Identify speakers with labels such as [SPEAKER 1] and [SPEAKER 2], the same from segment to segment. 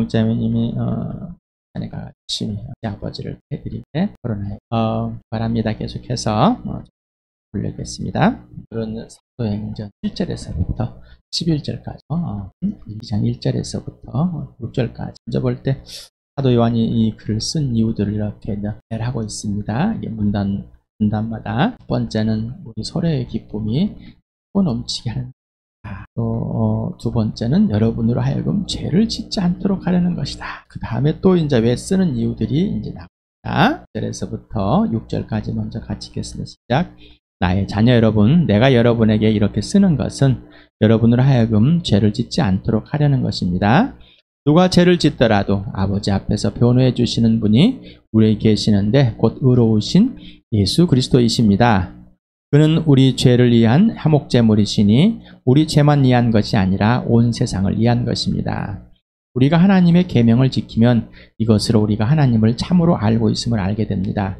[SPEAKER 1] 목자님이 자네가 열심히 아버지를 해드리게 거론하여 바랍니다. 계속해서 올리겠습니다. 그런 사도행전 1절에서부터 11절까지 2장 1절에서부터 6절까지 먼저 볼 때 사도 요한이 이 글을 쓴 이유들을 이렇게 하고 있습니다. 이게 문단마다 첫 번째는 우리 서로의 기쁨이 넘치게 하는 것이다. 또 두 번째는 여러분으로 하여금 죄를 짓지 않도록 하려는 것이다. 그 다음에 또 이제 왜 쓰는 이유들이 이제 나옵니다. 1절에서부터 6절까지 먼저 같이 읽겠습니다. 시작. 나의 자녀 여러분, 내가 여러분에게 이렇게 쓰는 것은 여러분으로 하여금 죄를 짓지 않도록 하려는 것입니다. 누가 죄를 짓더라도 아버지 앞에서 변호해 주시는 분이 우리에게 계시는데 곧 의로우신 예수 그리스도이십니다. 그는 우리 죄를 위한 화목제물이시니 우리 죄만 위한 것이 아니라 온 세상을 위한 것입니다. 우리가 하나님의 계명을 지키면 이것으로 우리가 하나님을 참으로 알고 있음을 알게 됩니다.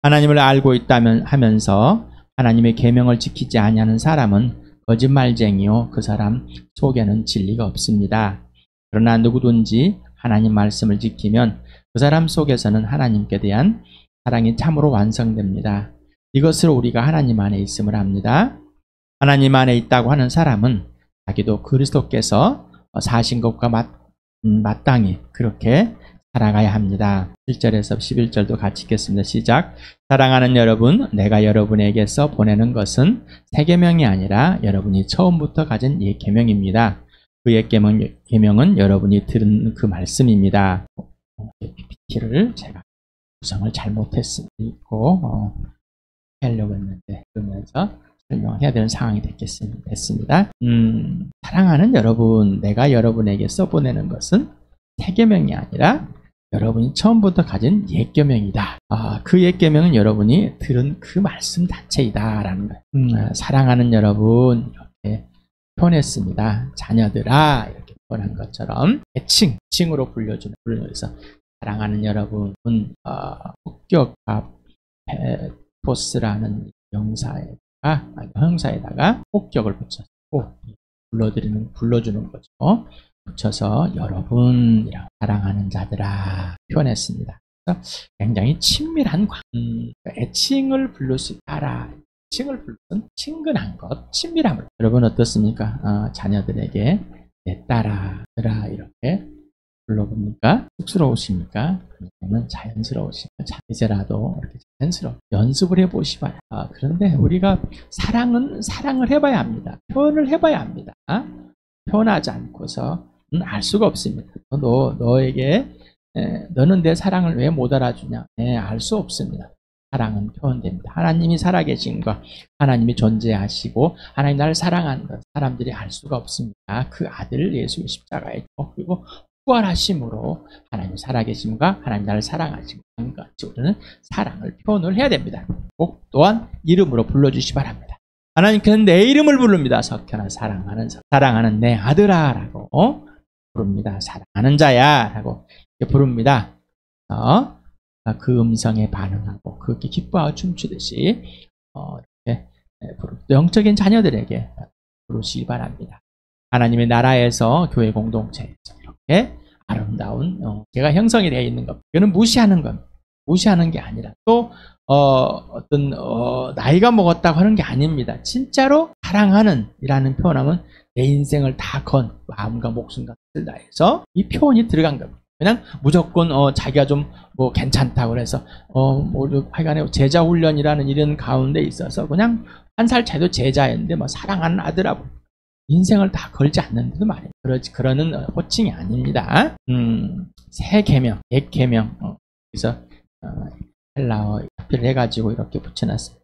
[SPEAKER 1] 하나님을 알고 있다면 하면서 하나님의 계명을 지키지 아니하는 사람은 거짓말쟁이요 그 사람 속에는 진리가 없습니다. 그러나 누구든지 하나님 말씀을 지키면 그 사람 속에서는 하나님께 대한 사랑이 참으로 완성됩니다. 이것으로 우리가 하나님 안에 있음을 압니다. 하나님 안에 있다고 하는 사람은 자기도 그리스도께서 사신 것과 마땅히 그렇게 살아가야 합니다. 1절에서 11절도 같이 읽겠습니다. 시작. 사랑하는 여러분, 내가 여러분에게서 보내는 것은 새 계명이 아니라 여러분이 처음부터 가진 옛 계명입니다. 그 옛 계명은 여러분이 들은 그 말씀입니다. PPT를 제가 구성을 잘못했고 하려고 했는데 그러면서 설명해야 되는 상황이 됐습니다. 사랑하는 여러분, 내가 여러분에게 써보내는 것은 새 계명이 아니라 여러분이 처음부터 가진 옛 계명이다. 그 옛 계명은 여러분이 들은 그 말씀 자체이다라는 거예요. 사랑하는 여러분 이렇게 표현했습니다. 자녀들아 이렇게 표현한 것처럼 애칭으로 불러서 사랑하는 여러분은 폭격합 토스라는 형사에다가 폭격을 붙였고 불러주는 거죠. 붙여서 여러분이라고 사랑하는 자들아 표현했습니다. 그래서 굉장히 친밀한 애칭을 부를 수 있다라. 애칭을 부르는 친근한 것, 친밀함을. 여러분 어떻습니까? 자녀들에게 내 딸아들아 이렇게 불러보니까 쑥스러우십니까? 그러면 자연스러우십니까? 이제라도 이렇게 자연스러워 연습을 해보시봐요. 그런데 우리가 사랑을 해봐야 합니다. 표현을 해봐야 합니다. 표현하지 않고서 알 수가 없습니다. 너에게 너는 내 사랑을 왜 못 알아주냐? 알 수 없습니다. 사랑은 표현됩니다. 하나님이 살아계신과 하나님이 존재하시고 하나님 나를 사랑하는 것 사람들이 알 수가 없습니다. 그 아들 예수 십자가에 그리고 부활하심으로 하나님 살아계심과 하나님 나를 사랑하시고 같이 우리는 사랑을 표현을 해야 됩니다. 꼭 또한 이름으로 불러주시 바랍니다. 하나님께서는 내 이름을 부릅니다. 석현아 사랑하는 내 아들아 라고 부릅니다. 사랑하는 자야 라고 부릅니다. 그 음성에 반응하고 그렇게 기뻐하고 춤추듯이 이렇게 영적인 자녀들에게 부르시기 바랍니다. 하나님의 나라에서 교회 공동체에서 이렇게 아름다운 제가 형성이 되어 있는 것. 이거는 무시하는 것. 무시하는 게 아니라 또 나이가 먹었다고 하는 게 아닙니다. 진짜로 사랑하는 이라는 표현하면 내 인생을 다 건 마음과 목숨과 뜻을 다해서 이 표현이 들어간 겁니다. 그냥 무조건 자기가 좀 괜찮다고 그래서 하여간에 제자 훈련이라는 이런 가운데 있어서 그냥 한 살 차이도 제자였는데 사랑하는 아들하고 인생을 다 걸지 않는데도 말이에요. 그러는 호칭이 아닙니다. 새 계명, 옛 계명. 그래서 헬라어 합의를 해가지고 이렇게 붙여놨어요.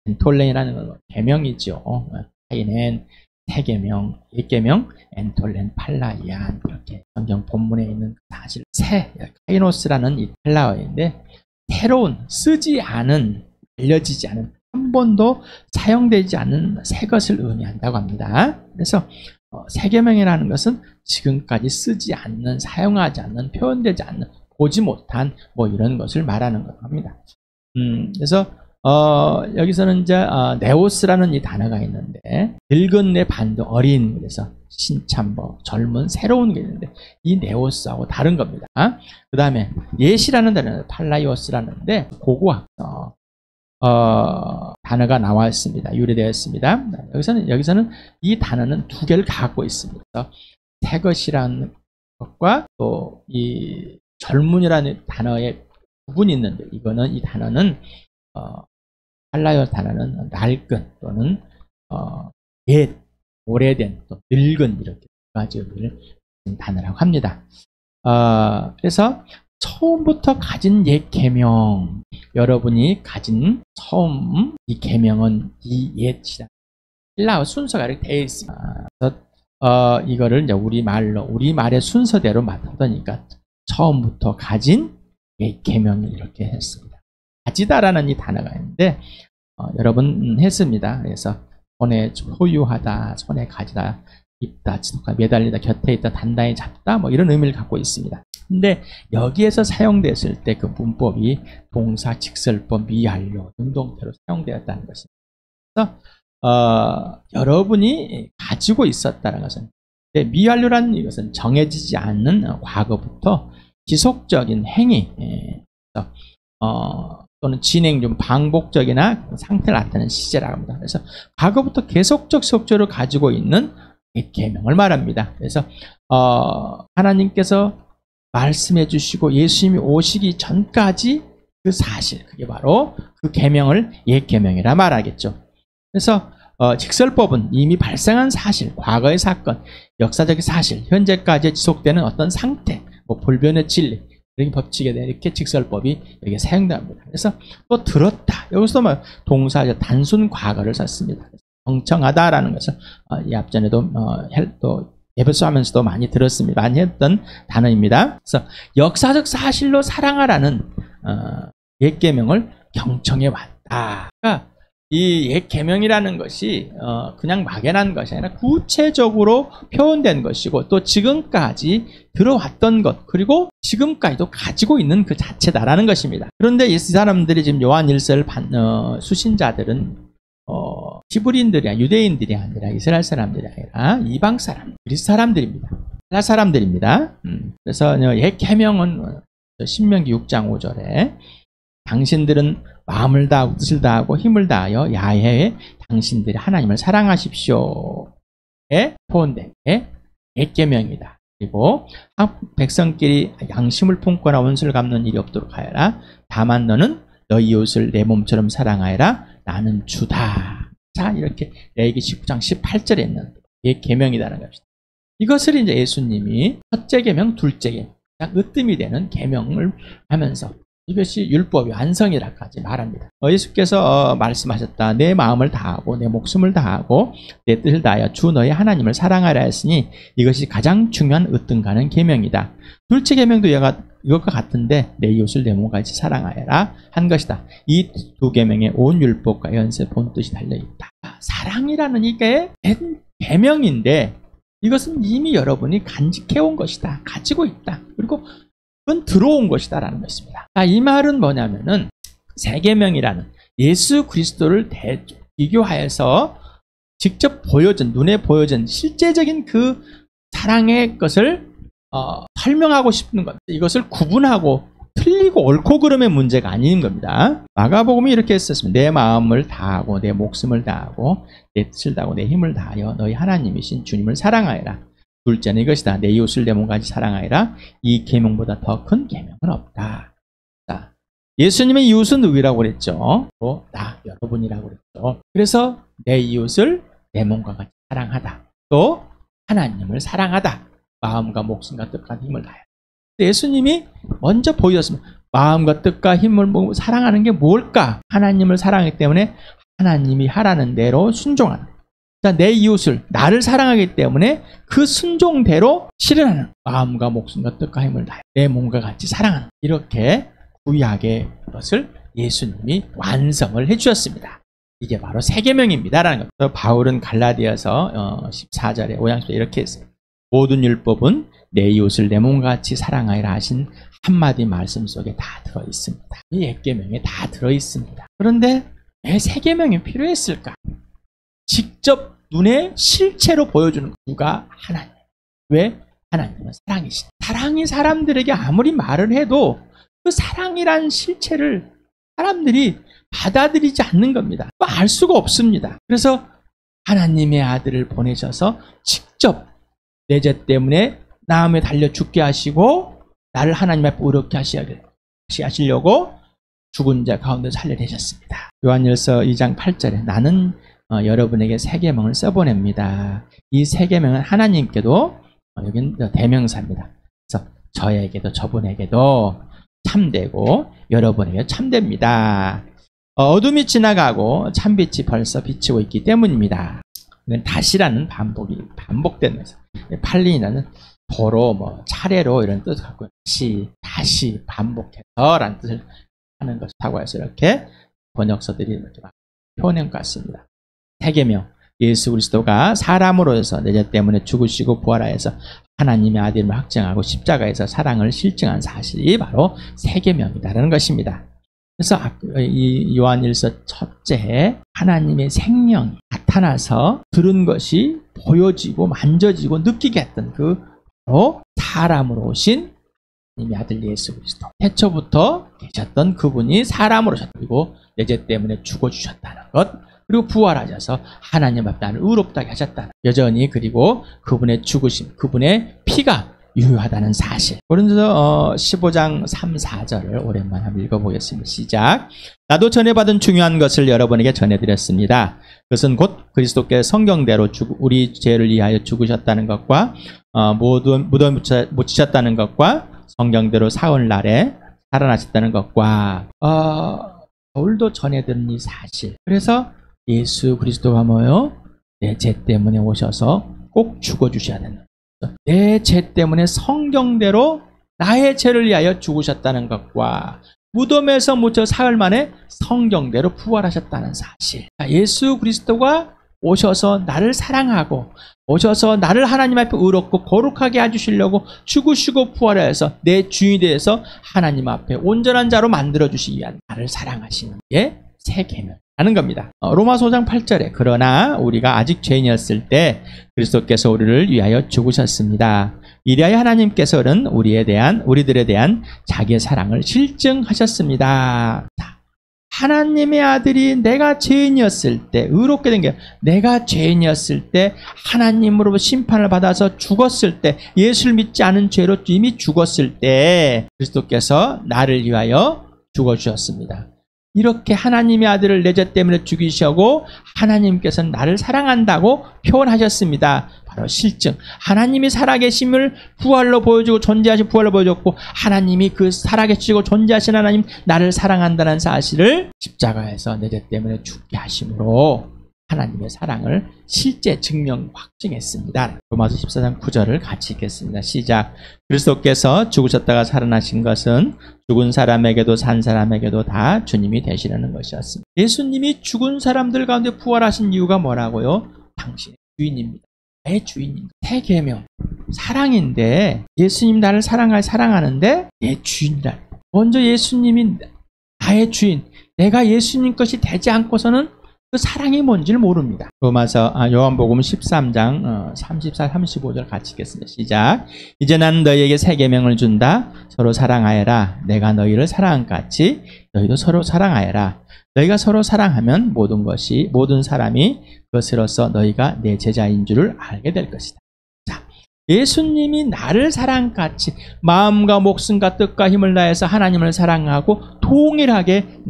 [SPEAKER 1] 엔톨렌이라는 건 계명이죠. 하이넨 새 계명, 옛 계명, 엔톨렌 팔라이안 이렇게 성경 본문에 있는 사실 새 카이노스라는 이 헬라어인데 새로운 쓰지 않은 알려지지 않은 한 번도 사용되지 않은 새 것을 의미한다고 합니다. 그래서 새 계명이라는 것은 지금까지 쓰지 않는 사용하지 않는 표현되지 않는 보지 못한 이런 것을 말하는 것 합니다. 그래서 여기서는 이제 네오스라는 이 단어가 있는데 늙은 내 반도 어린, 그래서 신참뭐 젊은 새로운 게 있는데 이 네오스하고 다른 겁니다. 그 다음에 예시라는 단어는 팔라이오스라는데 고고학 단어가 나와 있습니다. 유래되어 있습니다. 여기서는 이 단어는 두 개를 갖고 있습니다. 새 것이라는 것과 또 이 젊은이라는 단어의 부분이 있는데 이 단어는 팔라이오 단어는 낡은 또는 옛, 오래된, 또 늙은 이렇게 두 가지 의미를 가진 단어라고 합니다. 그래서 처음부터 가진 옛 계명, 여러분이 가진 처음 이 계명은 이 옛이다. 힐라어 순서가 이렇게 되어 있습니다. 이거를 이제 우리말의 순서대로 맡아보니까 처음부터 가진 옛 계명이 이렇게 했습니다. 가지다라는 이 단어가 있는데 여러분 했습니다. 그래서 손에 소유하다, 손에 가지다, 입다, 지도가 매달리다, 곁에 있다, 단단히 잡다, 뭐 이런 의미를 갖고 있습니다. 근데 여기에서 사용됐을 때 그 문법이 동사, 직설법, 미완료, 능동태로 사용되었다는 것입니다. 그래서 여러분이 가지고 있었다는 것은, 미완료라는 이것은 정해지지 않는 과거부터 지속적인 행위, 또는 진행 중 반복적이나 상태를 나타내는 시제라고 합니다. 그래서 과거부터 지속적으로 가지고 있는 계명을 말합니다. 그래서 하나님께서 말씀해 주시고 예수님이 오시기 전까지 그 사실, 그게 바로 그 계명을 옛 계명이라 말하겠죠. 그래서 직설법은 이미 발생한 사실, 과거의 사건, 역사적인 사실, 현재까지 지속되는 어떤 상태, 뭐 불변의 진리, 이렇게 법칙에 대해 이렇게 직설법이 여기에 사용됩니다. 그래서 또 들었다. 여기서 동사 단순 과거를 썼습니다. 경청하다라는 것을 이 앞전에도 또 예배소 하면서도 많이 들었습니다. 많이 했던 단어입니다. 그래서 역사적 사실로 사랑하라는 옛 계명을 경청해 왔다. 그러니까 이 옛 계명이라는 것이 그냥 막연한 것이 아니라 구체적으로 표현된 것이고 또 지금까지 들어왔던 것, 그리고 지금까지도 가지고 있는 그 자체다라는 것입니다. 그런데 이 사람들이 지금 요한 1서를 수신자들은 히브리인들이 아니라 유대인들이 아니라 이스라엘 사람들이 아니라 이방 사람, 그리스 사람들입니다. 헬라 사람들입니다. 그래서 옛 계명은 신명기 6장 5절에 당신들은 마음을 다하고 뜻을 다하고 힘을 다하여 야훼에 당신들이 하나님을 사랑하십시오에 포함된 옛 계명이다. 그리고 백성끼리 양심을 품거나 원수를 갚는 일이 없도록 하여라. 다만 너는 너희 이웃을 내 몸처럼 사랑하여라. 나는 주다. 자, 이렇게 레위기 19장 18절에 있는 옛 계명이라는 것입니다. 이것을 이제 예수님이 첫째 계명, 둘째 계명, 으뜸이 되는 계명을 하면서 이것이 율법의 완성이라까지 말합니다. 예수께서 말씀하셨다. 내 마음을 다하고 내 목숨을 다하고 내 뜻을 다하여 주 너의 하나님을 사랑하라 했으니 이것이 가장 중요한 으뜸가는 계명이다. 둘째 계명도 이것과 같은데 내 이웃을 내 몸같이 사랑하여라 한 것이다. 이 두 계명에 온 율법과 연세 본뜻이 달려있다. 사랑이라는 이게 계명인데 이것은 이미 여러분이 간직해온 것이다. 가지고 있다. 그리고 그건 들어온 것이다 라는 것입니다. 이 말은 뭐냐면은 새 계명이라는 예수 그리스도를 비교하여서 직접 눈에 보여준 실제적인 그 사랑의 것을 설명하고 싶은 겁니다. 이것을 구분하고 틀리고 옳고 그름의 문제가 아닌 겁니다. 마가복음이 이렇게 했었습니다. 내 마음을 다하고 내 목숨을 다하고 내 뜻을 다하고 내 힘을 다하여 너희 하나님이신 주님을 사랑하여라. 둘째는 이것이다. 내 이웃을 내 몸같이 사랑하여라. 이 계명보다 더 큰 계명은 없다. 자, 예수님의 이웃은 누구라고 그랬죠? 나, 여러분이라고 그랬죠. 그래서 내 이웃을 내 몸과 같이 사랑하다. 또 하나님을 사랑하다. 마음과 목숨과 뜻과 힘을 다해. 예수님이 먼저 보여줬습니다. 마음과 뜻과 힘을 사랑하는 게 뭘까? 하나님을 사랑하기 때문에 하나님이 하라는 대로 순종하는. 내 이웃을, 나를 사랑하기 때문에 그 순종대로 실현하는 마음과 목숨과 뜻과 힘을 다해 내 몸과 같이 사랑하는, 이렇게 구약의 것을 예수님이 완성을 해주셨습니다. 이게 바로 새 계명입니다라는 것. 바울은 갈라디아서 14절에 5장에 이렇게 했어요. 모든 율법은 내 이웃을 내 몸과 같이 사랑하여라 하신 한마디 말씀 속에 다 들어있습니다. 이 십계명에 다 들어있습니다. 그런데 왜 십계명이 필요했을까? 직접 눈에 실체로 보여주는 것. 누가? 하나님. 왜? 하나님은 사랑이시다. 사랑이 사람들에게 아무리 말을 해도 그 사랑이란 실체를 사람들이 받아들이지 않는 겁니다. 알 수가 없습니다. 그래서 하나님의 아들을 보내셔서 직접 내 죄 때문에 나음에 달려 죽게 하시고 나를 하나님 앞에 의롭게 하시려고 죽은 자 가운데 살려내셨습니다. 요한일서 2장 8절에 나는 여러분에게 십계명을 써보냅니다. 이 십계명은 하나님께도 여긴 대명사입니다. 그래서 저에게도 저분에게도 참되고 여러분에게 참됩니다. 어둠이 지나가고 참빛이 벌써 비치고 있기 때문입니다. 이건 다시라는 반복되면서 팔린이라는 도로 차례로 이런 뜻을 갖고 다시 반복해서라는 뜻을 하는 것이라고 해서 이렇게 번역서들이 이렇게 표현한 것 같습니다. 십계명, 예수 그리스도가 사람으로서 내 죄 때문에 죽으시고 부활하여서 하나님의 아들임을 확증하고 십자가에서 사랑을 실증한 사실이 바로 십계명이다라는 것입니다. 그래서 이 요한일서 첫째 하나님의 생명이 나타나서 들은 것이 보여지고 만져지고 느끼게 했던 그 바로 사람으로 오신 하나님의 아들 예수 그리스도. 태초부터 계셨던 그분이 사람으로 오셨다. 그리고 내 죄 때문에 죽어주셨다는 것. 그리고 부활하셔서 하나님 앞에 나를 의롭다게 하셨다는 것. 여전히 그리고 그분의 죽으심, 그분의 피가 유효하다는 사실. 고린도서 15장 3, 4절을 오랜만에 한번 읽어보겠습니다. 시작. 나도 전해받은 중요한 것을 여러분에게 전해드렸습니다. 그것은 곧 그리스도께서 성경대로 우리 죄를 위하여 죽으셨다는 것과 무덤에 묻히셨다는 것과 성경대로 사흘날에 살아나셨다는 것과 바울도 전해드린 이 사실. 그래서 예수 그리스도가 뭐요? 내 죄 때문에 오셔서 꼭 죽어주셔야 된다. 내 죄 때문에 성경대로 나의 죄를 위하여 죽으셨다는 것과 무덤에서 묻혀 사흘 만에 성경대로 부활하셨다는 사실. 예수 그리스도가 오셔서 나를 사랑하고 오셔서 나를 하나님 앞에 의롭고 거룩하게 해주시려고 죽으시고 부활하여서 내 주인이 되어서 하나님 앞에 온전한 자로 만들어주시기 위한 나를 사랑하시는 게 십계명이라는 겁니다. 로마서 5장 8절에 그러나 우리가 아직 죄인이었을 때 그리스도께서 우리를 위하여 죽으셨습니다. 이리하여 하나님께서는 우리들에 대한 자기의 사랑을 실증하셨습니다. 하나님의 아들이 내가 죄인이었을 때 의롭게 된 게 내가 죄인이었을 때 하나님으로부터 심판을 받아서 죽었을 때 예수를 믿지 않은 죄로 이미 죽었을 때 그리스도께서 나를 위하여 죽어주셨습니다. 이렇게 하나님의 아들을 내 죄 때문에 죽이시고 하나님께서는 나를 사랑한다고 표현하셨습니다. 바로 실증. 하나님이 살아계심을 부활로 보여주고 존재하신 부활로 보여줬고 하나님이 그 살아계시고 존재하신 하나님 나를 사랑한다는 사실을 십자가에서 내 죄 때문에 죽게 하심으로 하나님의 사랑을 실제 증명 확증했습니다. 로마서 14장 9절을 같이 읽겠습니다. 시작. 그리스도께서 죽으셨다가 살아나신 것은 죽은 사람에게도 산 사람에게도 다 주님이 되시려는 것이었습니다. 예수님이 죽은 사람들 가운데 부활하신 이유가 뭐라고요? 당신의 주인입니다. 내 주인입니다. 십계명 사랑인데 예수님 나를 사랑하는데 내 주인이라. 먼저 예수님이 나의 주인, 내가 예수님 것이 되지 않고서는 그 사랑이 뭔지를 모릅니다. 요한복음 13장 34, 35절 같이 읽겠습니다. 시작. 이제 나는 너희에게 십계명을 준다. 서로 사랑하여라. 내가 너희를 사랑한 같이 너희도 서로 사랑하여라. 너희가 서로 사랑하면 모든 사람이 그것으로써 너희가 내 제자인 줄을 알게 될 것이다. 자, 예수님이 나를 사랑같이 마음과 목숨과 뜻과 힘을 다해서 하나님을 사랑하고 동일하게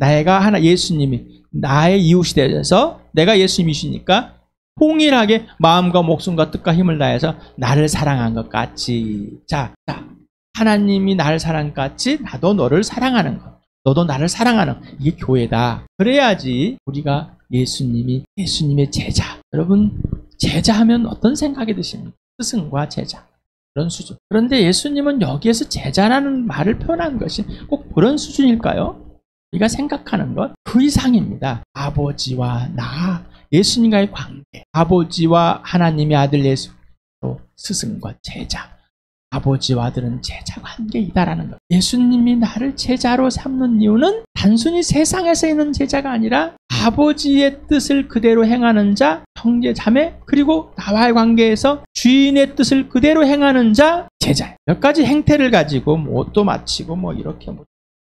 [SPEAKER 1] 예수님이 나의 이웃이 되어서 내가 예수님이시니까 동일하게 마음과 목숨과 뜻과 힘을 다해서 나를 사랑한 것 같이 하나님이 나를 사랑한 것 같이 나도 너를 사랑하는 것, 너도 나를 사랑하는 이게 교회다. 그래야지 우리가 예수님의 제자. 여러분 제자하면 어떤 생각이 드십니까? 스승과 제자 그런 수준. 그런데 예수님은 여기에서 제자라는 말을 표현한 것이 꼭 그런 수준일까요? 우리가 생각하는 것 그 이상입니다. 아버지와 예수님과의 관계, 아버지와 하나님의 아들 예수, 또 스승과 제자. 아버지와 아들은 제자가 관계이다라는 것. 예수님이 나를 제자로 삼는 이유는 단순히 세상에서 있는 제자가 아니라 아버지의 뜻을 그대로 행하는 자, 형제, 자매, 그리고 나와의 관계에서 주인의 뜻을 그대로 행하는 자, 제자예요. 몇 가지 행태를 가지고 뭐 옷도 마치고 뭐 이렇게 뭐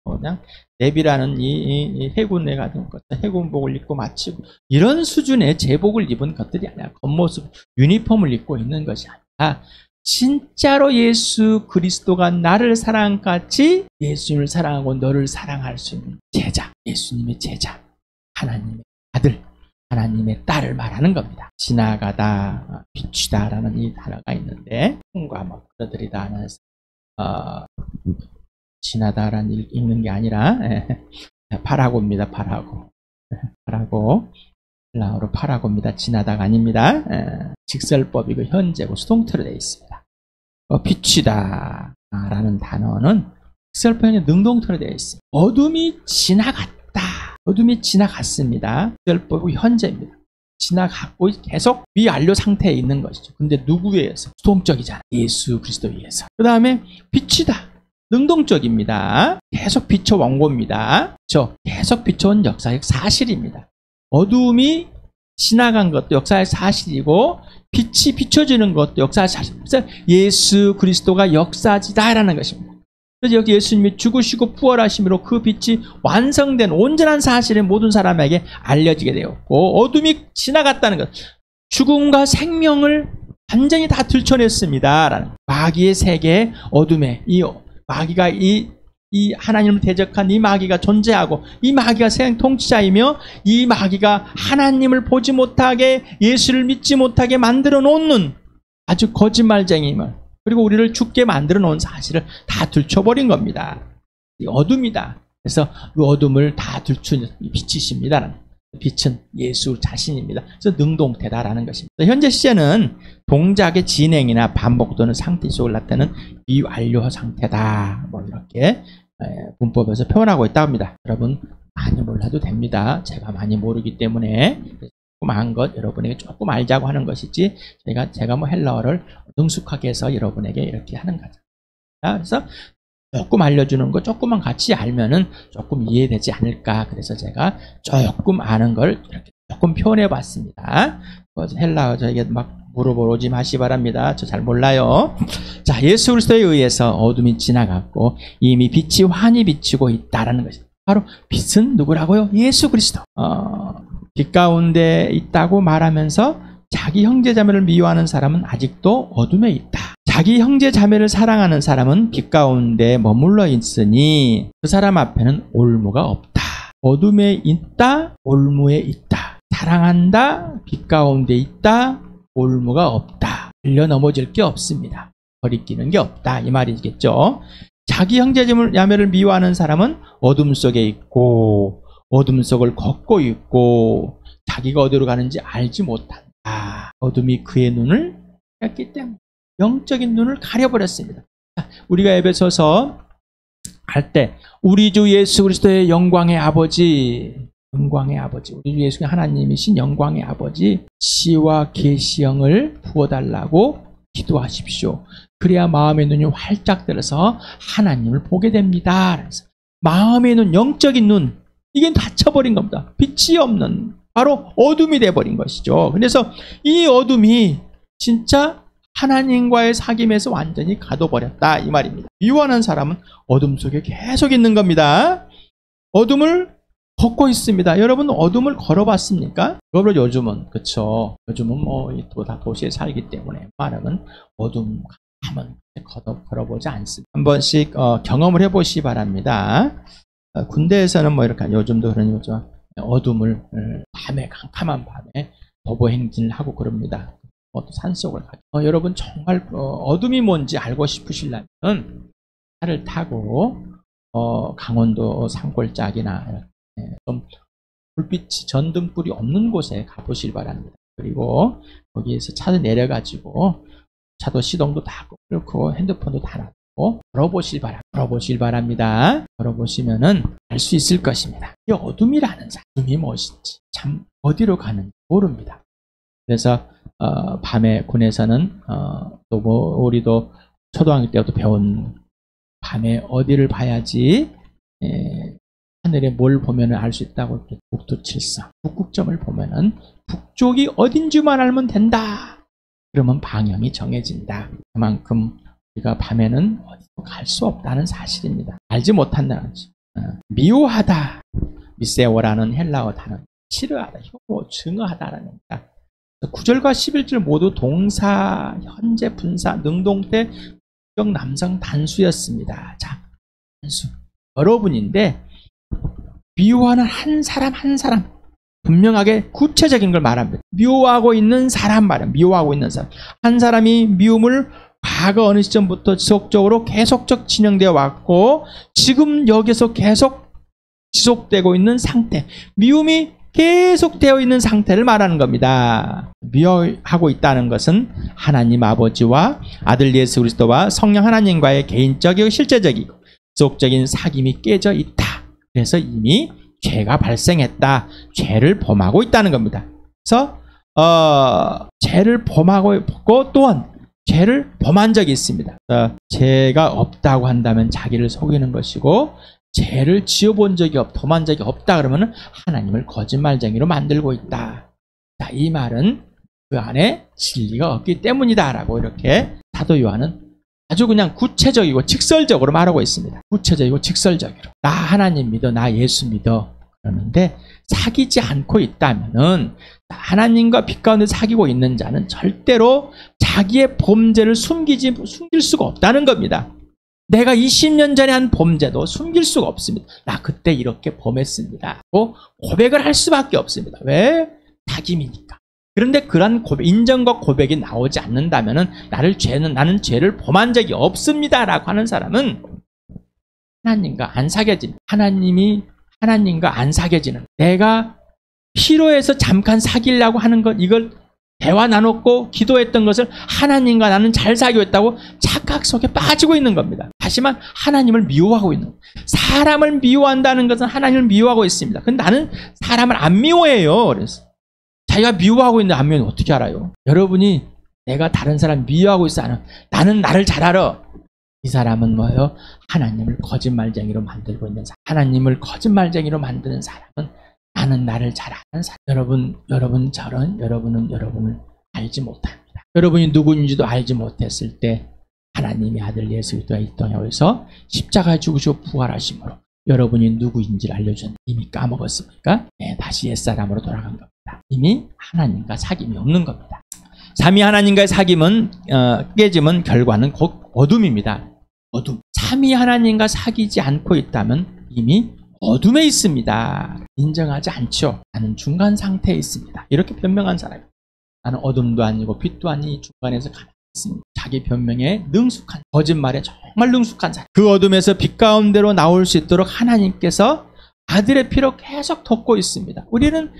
[SPEAKER 1] 그냥 레비라는 이 해군에 가진 것, 해군복을 입고 마치고 이런 수준의 제복을 입은 것들이 아니라 겉모습 유니폼을 입고 있는 것이 아니라 진짜로 예수 그리스도가 나를 사랑같이 예수님을 사랑하고 너를 사랑할 수 있는 제자, 예수님의 제자, 하나님의 아들, 하나님의 딸을 말하는 겁니다. 지나가다, 비추다라는 이 단어가 있는데 통과, 뭐 끌어들이다 하면서 지나다라는 읽는 게 아니라 파라고입니다. 파라고 헬라어로 파라고입니다. 지나다가 아닙니다. 직설법이고 현재고 수동태로 되어 있습니다. 비추다 라는 단어는 직설표현이 능동태로 되어 있습니다. 어둠이 지나갔다. 어둠이 지나갔습니다. 직설법이고 현재입니다. 지나갔고 계속 위완료 상태에 있는 것이죠. 근데 누구에 의해서? 수동적이잖아요. 예수 그리스도에 의해서. 그 다음에 비추다. 능동적입니다. 계속 비춰온 겁니다. 계속 비춰온 역사적 사실입니다. 어둠이 지나간 것도 역사의 사실이고 빛이 비춰지는 것도 역사의 사실. 그래서 예수 그리스도가 역사지다라는 것입니다. 그래서 여기 예수님이 죽으시고 부활하심으로 그 빛이 완성된 온전한 사실이 모든 사람에게 알려지게 되었고 어둠이 지나갔다는 것. 죽음과 생명을 완전히 다 들춰냈습니다. 마귀의 세계, 어둠의 이 마귀가 이 하나님을 대적한 이 마귀가 존재하고 이 마귀가 세상 통치자이며 이 마귀가 하나님을 보지 못하게 예수를 믿지 못하게 만들어 놓는 아주 거짓말쟁이임을 그리고 우리를 죽게 만들어 놓은 사실을 다 들춰버린 겁니다. 이 어둠이다. 그래서 그 어둠을 다 들추는 빛이십니다. 빛은 예수 자신입니다. 그래서 능동태다라는 것입니다. 현재 시제는 동작의 진행이나 반복 또는 상태 속을 나타내는 미완료 상태다. 뭐 이렇게 문법에서 표현하고 있다고 합니다. 여러분 많이 몰라도 됩니다. 제가 많이 모르기 때문에 조금 한 것 여러분에게 조금 알자고 하는 것이지 제가 뭐 헬라어를 능숙하게 해서 여러분에게 이렇게 하는 거죠. 그래서 조금 알려주는 거 조금만 같이 알면은 조금 이해되지 않을까. 그래서 제가 조금 아는 걸 이렇게 조금 표현해 봤습니다. 헬라어 저에게 막 물어보지 마시 바랍니다. 저 잘 몰라요. 자, 예수 그리스도에 의해서 어둠이 지나갔고 이미 빛이 환히 비치고 있다라는 것입니다. 바로 빛은 누구라고요? 예수 그리스도. 빛 가운데 있다고 말하면서 자기 형제 자매를 미워하는 사람은 아직도 어둠에 있다. 자기 형제 자매를 사랑하는 사람은 빛 가운데 머물러 있으니 그 사람 앞에는 올무가 없다. 어둠에 있다, 올무에 있다. 사랑한다, 빛 가운데 있다, 올무가 없다. 흘려 넘어질 게 없습니다. 거리끼는 게 없다. 이 말이겠죠. 자기 형제 자매를 미워하는 사람은 어둠 속에 있고 어둠 속을 걷고 있고 자기가 어디로 가는지 알지 못한다. 어둠이 그의 눈을 뺐기 때문에 영적인 눈을 가려버렸습니다. 우리가 에베소서 할 때 우리 주 예수 그리스도의 영광의 아버지, 우리 주 예수 하나님이신 영광의 아버지 지와 계시형을 부어달라고 기도하십시오. 그래야 마음의 눈이 활짝 들어서 하나님을 보게 됩니다. 그래서 마음의 눈, 영적인 눈, 이게 닫혀버린 겁니다. 빛이 없는 바로 어둠이 돼버린 것이죠. 그래서 이 어둠이 진짜 하나님과의 사귐에서 완전히 가둬버렸다 이 말입니다. 미워하는 사람은 어둠 속에 계속 있는 겁니다. 어둠을 걷고 있습니다. 여러분 어둠을 걸어봤습니까? 그걸 요즘은 그쵸. 요즘은 뭐 다 도시에 살기 때문에 말하면 어둠 한번 걸어보지 않습니다. 한 번씩 경험을 해보시기 바랍니다. 군대에서는 뭐 이렇게 요즘도 그런 거죠. 어둠을 밤에 캄캄한 밤에 도보 행진을 하고 그럽니다. 산속을 가죠. 여러분 정말 어둠이 뭔지 알고 싶으시려면 차를 타고 강원도 산골짜기나 좀 불빛이 전등불이 없는 곳에 가보실 바랍니다. 그리고 거기에서 차를 내려가지고 차도 시동도 다 끄고 핸드폰도 다 놔두고 걸어보실 바랍니다. 걸어보시면은 알 수 있을 것입니다. 이 어둠이라는 어둠이 무엇인지 참 어디로 가는지 모릅니다. 그래서 밤에 군에서는 또 뭐 우리도 초등학교 때부터 배운 밤에 어디를 봐야지 하늘에 뭘 보면 알 수 있다고 북두칠성 북극점을 보면은 북쪽이 어딘지만 알면 된다. 그러면 방향이 정해진다. 그만큼 우리가 밤에는 어디도 갈 수 없다는 사실입니다. 알지 못한다는 거지. 미워하다. 미세오라는 헬라어 단어 싫어하다, 혐오, 증오하다라는 거다. 9절과 11절 모두 동사, 현재, 분사, 능동태, 부정, 남성 단수였습니다. 자, 단수. 여러분인데 미워하는 한 사람 한 사람 분명하게 구체적인 걸 말합니다. 미워하고 있는 사람 말이야. 미워하고 있는 사람. 한 사람이 미움을 과거 어느 시점부터 지속적으로 계속적 진행되어 왔고 지금 여기서 계속 지속되고 있는 상태. 미움이 계속되어 있는 상태를 말하는 겁니다. 미워하고 있다는 것은 하나님 아버지와 아들 예수 그리스도와 성령 하나님과의 개인적이고 실제적이고 지속적인 사귐이 깨져 있다. 그래서 이미 죄가 발생했다. 죄를 범하고 있다는 겁니다. 그래서 죄를 범하고 있고 또한 죄를 범한 적이 있습니다. 죄가 없다고 한다면 자기를 속이는 것이고 죄를 지어본 적이 범한 적이 없다 그러면 하나님을 거짓말쟁이로 만들고 있다. 자, 이 말은 그 안에 진리가 없기 때문이다라고 이렇게 사도 요한은 아주 그냥 구체적이고 직설적으로 말하고 있습니다. 구체적이고 직설적으로. 나 하나님 믿어, 나 예수 믿어. 그러는데 사귀지 않고 있다면은 하나님과 빛 가운데 사귀고 있는 자는 절대로 자기의 범죄를 숨길 수가 없다는 겁니다. 내가 20년 전에 한 범죄도 숨길 수가 없습니다. 나 그때 이렇게 범했습니다. 고백을 할 수밖에 없습니다. 왜? 사귐이니까. 그런데 그런 인정과 고백이 나오지 않는다면은 나는 죄를 범한 적이 없습니다라고 하는 사람은 하나님과 안 사귀어지는, 하나님과 안 사귀어지는, 내가 필요해서 잠깐 사귀려고 하는 것, 이걸 대화 나눴고 기도했던 것을 하나님과 나는 잘 사귀고 있다고 착각 속에 빠지고 있는 겁니다. 하지만 하나님을 미워하고 있는 겁니다. 사람을 미워한다는 것은 하나님을 미워하고 있습니다. 근데 나는 사람을 안 미워해요. 그래서 자기가 미워하고 있는데 안 미워하는 어떻게 알아요? 여러분이 내가 다른 사람 미워하고 있어 안 나는 나를 잘 알아. 이 사람은 뭐예요? 하나님을 거짓말쟁이로 만들고 있는 사람. 하나님을 거짓말쟁이로 만드는 사람은 나는 나를 잘 아는 사람. 여러분은 여러분을 알지 못합니다. 여러분이 누구인지도 알지 못했을 때 하나님의 아들 예수 그리스도가 이 땅에 오셔서 십자가에 죽으시고 부활하심으로 여러분이 누구인지를 알려준 이미 까먹었습니까? 네, 다시 옛사람으로 돌아간 겁니다. 이미 하나님과 사귐이 없는 겁니다. 삼위 하나님과의 사귐은 깨짐은 결과는 곧 어둠입니다. 어둠. 삼위 하나님과 사귀지 않고 있다면 이미 어둠에 있습니다. 인정하지 않죠. 나는 중간 상태에 있습니다. 이렇게 변명한 사람이 나는 어둠도 아니고 빛도 아니 중간에서 가만히 있습니다. 자기 변명에 능숙한, 거짓말에 정말 능숙한 사람. 그 어둠에서 빛 가운데로 나올 수 있도록 하나님께서 아들의 피로 계속 덮고 있습니다. 우리는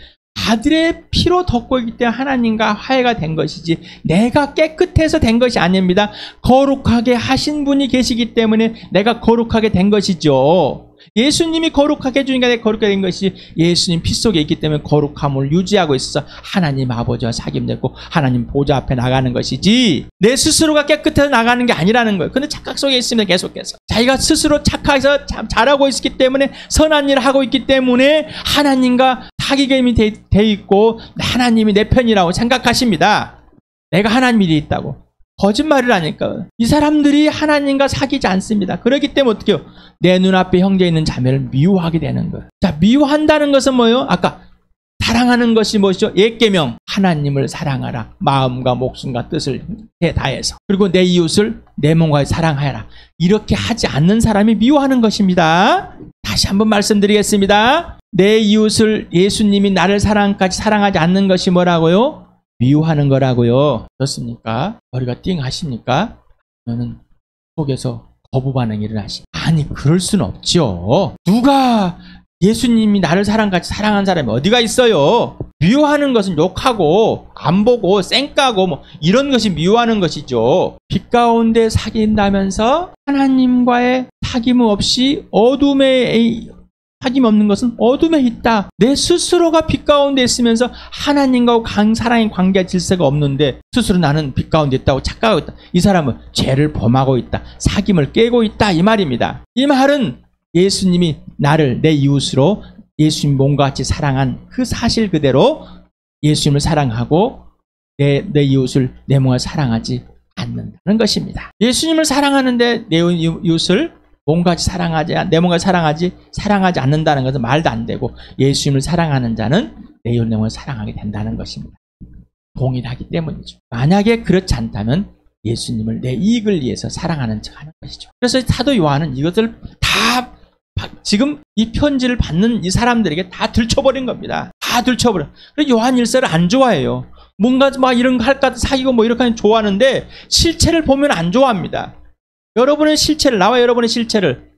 [SPEAKER 1] 아들의 피로 덮고 있기 때문에 하나님과 화해가 된 것이지 내가 깨끗해서 된 것이 아닙니다. 거룩하게 하신 분이 계시기 때문에 내가 거룩하게 된 것이죠. 예수님이 거룩하게 해주니까 내가 거룩하게 된 것이 예수님 피 속에 있기 때문에 거룩함을 유지하고 있어서 하나님 아버지와 사귐되고 하나님 보좌 앞에 나가는 것이지 내 스스로가 깨끗해서 나가는 게 아니라는 거예요. 근데 착각 속에 있습니다. 계속해서 자기가 스스로 착각해서 잘하고 있기 때문에 선한 일을 하고 있기 때문에 하나님과 사귐이 돼 있고 하나님이 내 편이라고 생각하십니다. 내가 하나님이 돼 있다고. 거짓말을 하니까 이 사람들이 하나님과 사귀지 않습니다. 그렇기 때문에 어떻게 해요? 내 눈앞에 형제 있는 자매를 미워하게 되는 거예요. 자, 미워한다는 것은 뭐예요? 아까 사랑하는 것이 무엇이죠? 옛계명. 하나님을 사랑하라. 마음과 목숨과 뜻을 다해서. 그리고 내 이웃을 내 몸과 사랑하라. 이렇게 하지 않는 사람이 미워하는 것입니다. 다시 한번 말씀드리겠습니다. 내 이웃을 예수님이 나를 사랑하지 않는 것이 뭐라고요? 미워하는 거라고요. 그렇습니까? 머리가 띵 하십니까? 저는 속에서 거부 반응이 일어나시. 아니, 그럴 수는 없죠. 누가 예수님이 나를 사랑같이 사랑한 사람이 어디가 있어요? 미워하는 것은 욕하고 안 보고 쌩까고 뭐 이런 것이 미워하는 것이죠. 빛 가운데 사귄다면서 하나님과의 사귐 없이 어둠에 사귐이 없는 것은 어둠에 있다. 내 스스로가 빛 가운데 있으면서 하나님과 사랑의 관계 질서가 없는데 스스로 나는 빛 가운데 있다고 착각하고 있다. 이 사람은 죄를 범하고 있다. 사귐을 깨고 있다. 이 말입니다. 이 말은 예수님이 나를 내 이웃으로 예수님 몸과 같이 사랑한 그 사실 그대로 예수님을 사랑하고 내 이웃을 내 몸과 사랑하지 않는다는 것입니다. 예수님을 사랑하는데 내 이웃을 몸과 같이 내 몸과 사랑하지 않는다는 것은 말도 안 되고 예수님을 사랑하는 자는 내 이웃 내 몸을 사랑하게 된다는 것입니다. 동일하기 때문이죠. 만약에 그렇지 않다면 예수님을 내 이익을 위해서 사랑하는 척 하는 것이죠. 그래서 사도 요한은 이것을 다 지금 이 편지를 받는 이 사람들에게 다 들춰버린 겁니다. 다 들춰버려. 그래서 요한 일서를 안 좋아해요. 뭔가 막 이런 거 할까 사귀고 뭐 이렇게 하면 좋아하는데 실체를 보면 안 좋아합니다. 여러분의 실체를, 나와 여러분의 실체를,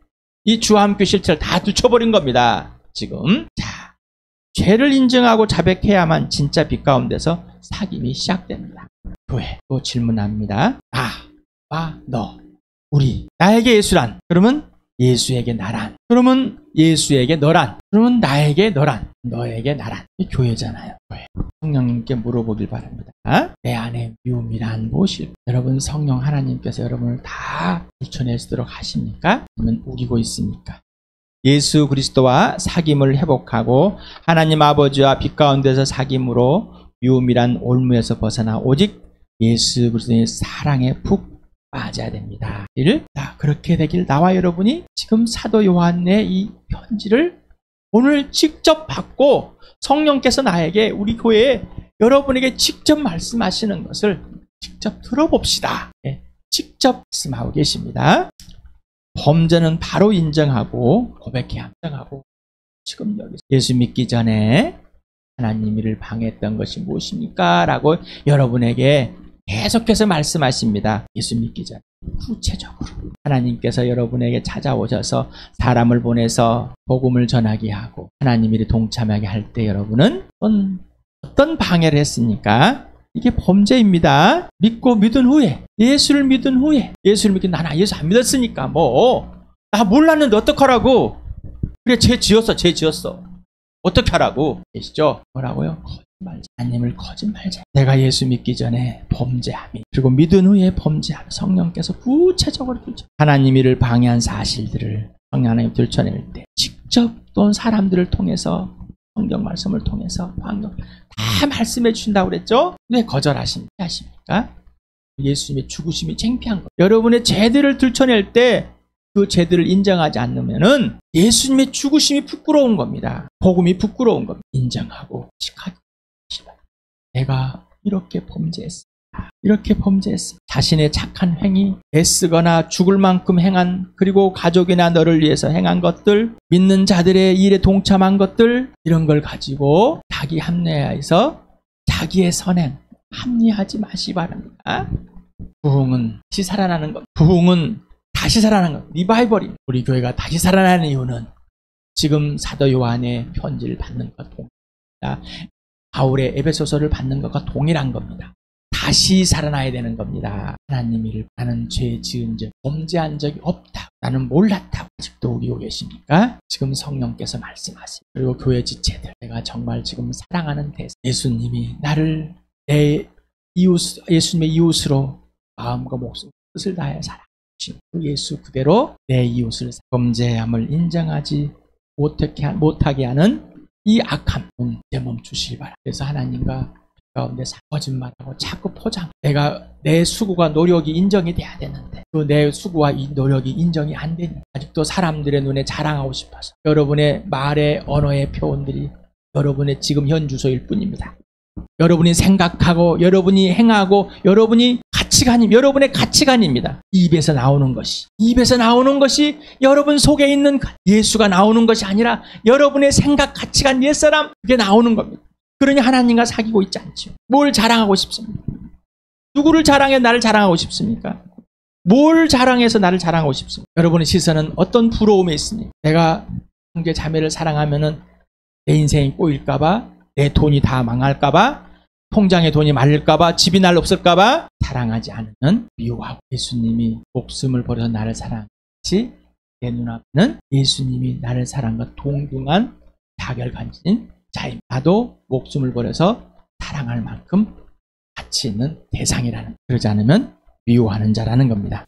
[SPEAKER 1] 이 주와 함께 실체를 다 들춰버린 겁니다. 지금. 자, 죄를 인정하고 자백해야만 진짜 빛 가운데서 사귐이 시작됩니다. 교회 또 질문합니다. 너, 우리, 나에게 예수란? 그러면 예수에게 나란? 그러면 예수에게 너란? 그러면 나에게 너란? 너에게 나란? 이 교회잖아요. 교회. 성령님께 물어보길 바랍니다. 내 안에 미움이란 무엇일까? 여러분 성령 하나님께서 여러분을 다 들춰내도록 하십니까? 아니면 우기고 있습니까? 예수 그리스도와 사귐을 회복하고 하나님 아버지와 빛 가운데서 사귐으로 미움이란 올무에서 벗어나 오직 예수 그리스도의 사랑에 푹 빠져야 됩니다. 그렇게 되길 나와 여러분이 지금 사도 요한의 이 편지를 오늘 직접 받고 성령께서 나에게 우리 교회에 여러분에게 직접 말씀하시는 것을 직접 들어봅시다. 직접 말씀하고 계십니다. 범죄는 바로 인정하고 고백해야 인정하고 지금 여기서 예수 믿기 전에 하나님 일을 방해했던 것이 무엇입니까? 라고 여러분에게 계속해서 말씀하십니다. 예수 믿기 전에 구체적으로 하나님께서 여러분에게 찾아오셔서 사람을 보내서 복음을 전하게 하고 하나님 일에 동참하게 할 때 여러분은 어떤 방해를 했습니까? 이게 범죄입니다. 믿은 후에 예수를 믿은 후에 예수를 믿기 나는 예수 안 믿었으니까 나 몰랐는데 어떡하라고. 그래 죄 지었어. 어떻게 하라고 계시죠? 뭐라고요? 거짓말자. 하나님을 거짓말자. 내가 예수 믿기 전에 범죄함이 그리고 믿은 후에 범죄함. 성령께서 구체적으로 하나님 일을 방해한 사실들을 성령 하나님 들춰낼 때 직접 또는 사람들을 통해서 성경 말씀을 통해서 다 말씀해 주신다고 그랬죠? 왜 거절하십니까? 예수님의 죽으심이 창피한 거예요. 여러분의 죄들을 들춰낼 때 그 죄들을 인정하지 않으면은 예수님의 죽으심이 부끄러운 겁니다. 복음이 부끄러운 겁니다. 인정하고 내가 이렇게 범죄했어. 자신의 착한 행위, 애쓰거나 죽을 만큼 행한, 그리고 가족이나 너를 위해서 행한 것들, 믿는 자들의 일에 동참한 것들, 이런 걸 가지고 자기 합리화해서 자기의 선행, 합리하지 마시기 바랍니다. 부흥은 다시 살아나는 것. 부흥은 다시 살아나는 것. 리바이벌이. 우리 교회가 다시 살아나는 이유는 지금 사도 요한의 편지를 받는 것과 동일합니다. 바울의 에베소서를 받는 것과 동일한 겁니다. 다시 살아나야 되는 겁니다. 하나님 일을 나는 죄 지은 적 범죄한 적이 없다. 나는 몰랐다. 아직도 우리고 계십니까? 지금 성령께서 말씀하시고 그리고 교회 지체들 내가 정말 지금 사랑하는 대상 예수님이 나를 내 이웃 예수님의 이웃으로 마음과 목숨 뜻을 다해 사랑하신 예수 그대로 내 이웃을 범죄함을 인정하지 못하게 하는 이 악함은 이제 멈추시기 바랍니다. 그래서 하나님과 가운데 거짓말하고 자꾸 포장. 내 수고가 노력이 인정이 돼야 되는데 그 내 수고와 이 노력이 인정이 안 되니 아직도 사람들의 눈에 자랑하고 싶어서 여러분의 말의 언어의 표현들이 여러분의 지금 현 주소일 뿐입니다. 여러분이 생각하고 여러분이 행하고 여러분의 가치관입니다. 입에서 나오는 것이 여러분 속에 있는 예수가 나오는 것이 아니라 여러분의 생각, 가치관, 옛사람 그게 나오는 겁니다. 그러니 하나님과 사귀고 있지 않죠. 뭘 자랑하고 싶습니까? 누구를 자랑해 나를 자랑하고 싶습니까? 뭘 자랑해서 나를 자랑하고 싶습니까? 여러분의 시선은 어떤 부러움에 있습니까? 내가 형제 자매를 사랑하면은 내 인생이 꼬일까봐, 내 돈이 다 망할까봐, 통장에 돈이 말릴까봐, 집이 날 없을까봐 사랑하지 않으면 미워하고 예수님이 목숨을 버려서 나를 사랑하지 내 눈앞에는 예수님이 나를 사랑과 동등한 자결간진 자임. 나도 목숨을 버려서 사랑할 만큼 가치 있는 대상이라는. 그러지 않으면 미워하는 자라는 겁니다.